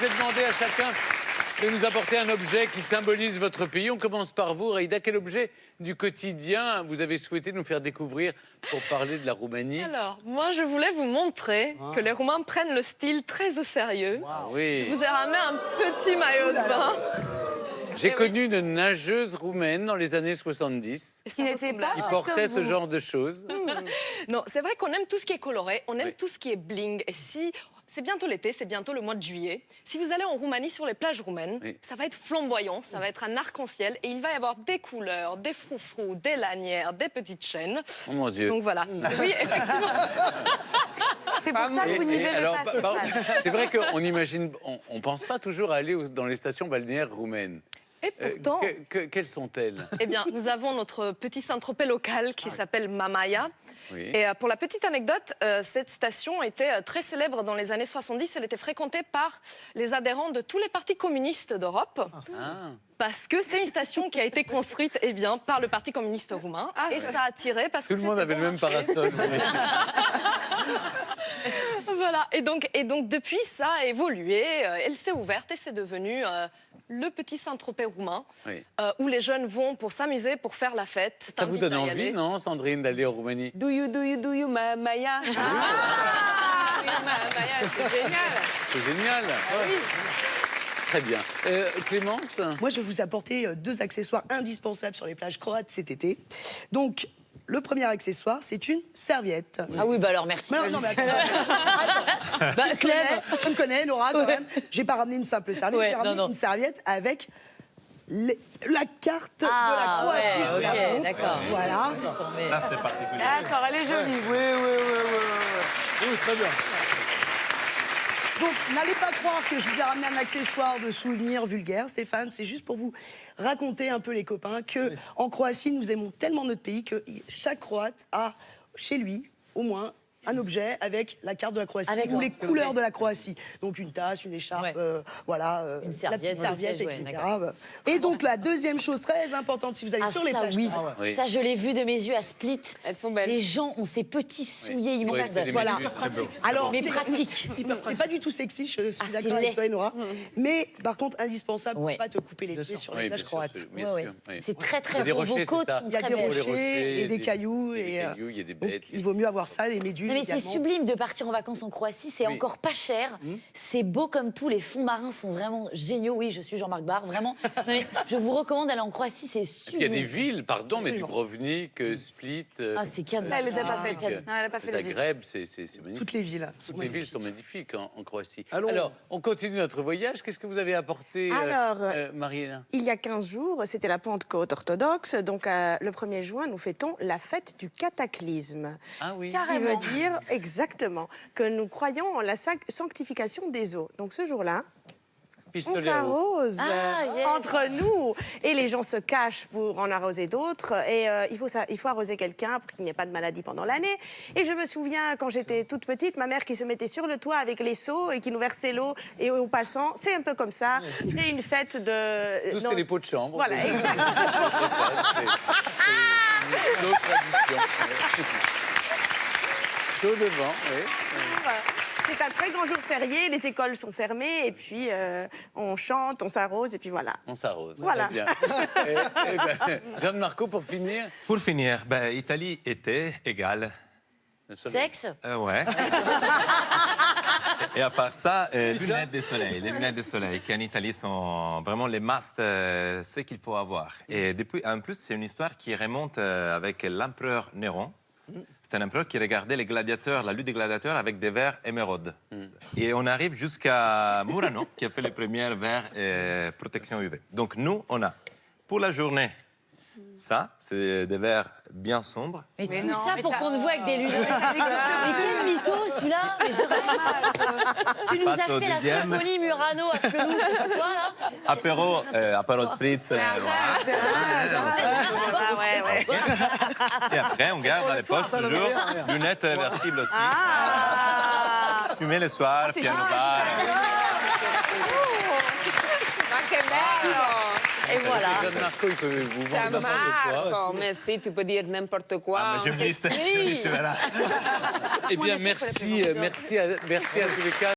Je vais demander à chacun de nous apporter un objet qui symbolise votre pays. On commence par vous, Raïda. Quel objet du quotidien vous avez souhaité nous faire découvrir pour parler de la Roumanie? Alors, moi, je voulais vous montrer que les Roumains prennent le style très au sérieux. Oui. Je vous ai ramené un petit maillot de bain. J'ai connu une nageuse roumaine dans les années 70 Qui n'était pas qui portait ce genre de choses. Non, c'est vrai qu'on aime tout ce qui est coloré, on aime Oui. tout ce qui est bling. Et si c'est bientôt l'été, c'est bientôt le mois de juillet. Si vous allez en Roumanie sur les plages roumaines, Oui. ça va être flamboyant, ça va être un arc-en-ciel et il va y avoir des couleurs, des froufrous, des lanières, des petites chaînes. Oh mon Dieu. Donc voilà. Oui, effectivement. C'est pour ça que vous n'y verrez alors, pas, Stéphane. c'est vrai qu'on imagine, on pense pas toujours à aller dans les stations balnéaires roumaines. Et pourtant, Quelles sont-elles? eh bien, nous avons notre petit Saint-Tropez local qui s'appelle Mamaia. Oui. Et pour la petite anecdote, cette station était très célèbre dans les années 70. Elle était fréquentée par les adhérents de tous les partis communistes d'Europe. Ah. Parce que c'est une station qui a été construite par le Parti communiste roumain. Et ça a attiré parce que Tout le monde avait le même parasol. Voilà. Et donc, depuis, ça a évolué. Elle s'est ouverte et c'est devenu le petit Saint-Tropez roumain, Oui. où les jeunes vont pour s'améuser, pour faire la fête. Ça vous T'invite donne à y envie, aller. non, Sandrine, d'aller en Roumanie? Do you, Maya? Oui, Maya, c'est génial. C'est génial. Oui. Très bien. Clémence? Moi, je vais vous apporter deux accessoires indispensables sur les plages croates cet été. Donc, le premier accessoire, c'est une serviette. Ah oui, bah alors merci. Non, mais attends. Bah, Clem. Tu me connais, Laura, quand même. J'ai pas ramené une simple serviette, Ouais, j'ai ramené non. une serviette avec la carte de la Croatie. ouais, sur la ok, montre. d'accord. Voilà. Ça, c'est particulier. D'accord, elle est jolie. Oui. Oui, très bien. Donc, n'allez pas croire que je vous ai ramené un accessoire de souvenir vulgaire, Stéphane. C'est juste pour vous raconter un peu, les copains, que en Croatie, nous aimons tellement notre pays que chaque Croate a chez lui, au moins, un objet avec la carte de la Croatie Avec ou les un- couleurs de la Croatie. Donc une tasse, une écharpe, Ouais. voilà, Une la petite serviette, serviette, ouais, etc. d'accord. Et donc la deuxième chose très importante, si vous allez Ah sur les ça plages, oui. Oui. Ça je l'ai vu de mes yeux à Split. Elles sont belles. Les gens ont ces petits souliers Oui, immondes. c'est les voilà. méduses, très beau. Alors, Mais c'est- pratique. C'est pas du tout sexy, je suis Ah, c'est d'accord avec laid. toi, Nora. Mais par contre, indispensable Ouais. pour pas te couper les pieds sur les Oui, plages bien sûr, croates. bien Ouais, sûr, ouais. oui. C'est très Il y a très des beau. rochers, Vos c'est côtes ça. sont Il y a très des belles. rochers et des cailloux. Il y a des Et, cailloux, il y a des bêtes. il vaut mieux avoir ça, les méduses Non mais c'est également. sublime de partir en vacances en Croatie, c'est Oui. encore pas cher, c'est beau comme tout, les fonds marins sont vraiment géniaux. Oui, je suis Jean-Marc Barre, vraiment. Non, mais je vous recommande d'aller en Croatie, c'est Il y sublime. a des villes, pardon, mais Absolument. Dubrovnik, Split, Ah, c'est cadeau. Ça, elle les a pas Magnifique. faites. Non, elle a pas fait la ville. Zagreb, c'est magnifique. Toutes les villes. sont Toutes les villes magnifiques. sont magnifiques en Croatie. Allons. Alors, on continue notre voyage. Qu'est-ce que vous avez apporté, Alors, Mariella? Il y a 15 jours, c'était la Pentecôte orthodoxe, donc le 1er juin, nous fêtons la fête du cataclysme. Ah oui. Ce qui veut dire exactement que nous croyons en la sanctification des eaux. Donc ce jour-là, on Pistolet à eau. s'arrose Ah, yes. entre nous et les gens se cachent pour en arroser d'autres. Et il faut arroser quelqu'un pour qu'il n'y ait pas de maladie pendant l'année. Et je me souviens, quand j'étais toute petite, ma mère qui se mettait sur le toit avec les seaux et qui nous versait l'eau et aux passants. C'est un peu comme ça. C'est une fête de... Nous, non, c'est les pots de chambre. Voilà, C'est nos traditions. Chaud devant, oui. c'est un très grand jour férié, les écoles sont fermées et puis on chante, on s'arrose et puis voilà. On s'arrose. Voilà. Très bien. Gianmarco, pour finir. Pour finir, ben, Italie était égale. Sexe. Ouais. Et à part ça, lunettes de soleil. Les lunettes de soleil qui en Italie sont vraiment les must, ce qu'il faut avoir. Et depuis, en plus, c'est une histoire qui remonte avec l'empereur Néron. C'est un empereur qui regardait les gladiateurs, la lutte des gladiateurs avec des verres émeraudes. Et on arrive jusqu'à Murano, qui a fait les premiers verres protection UV. Donc nous, on a pour la journée, ça, c'est des verres bien sombres. Mais, Mais tout non, ça mais pour ça- qu'on te voit avec des lunettes. Mais quel mytho celui-là. Mais je rêve. Tu nous as Passe au fait la deuxième. symphonie Murano à Flelou, je sais pas quoi là. Apéro spritz. Voilà. ouais. Et après, on garde dans les poches toujours lunettes réversibles aussi. Fumer le soir, piano bar. Et voilà. Gianmarco, il peut vous vendre n'importe Marco, quoi. mais si, tu peux dire n'importe quoi. Ah, mais je me liste, Oui. voilà. Eh bien, merci à tous les quatre.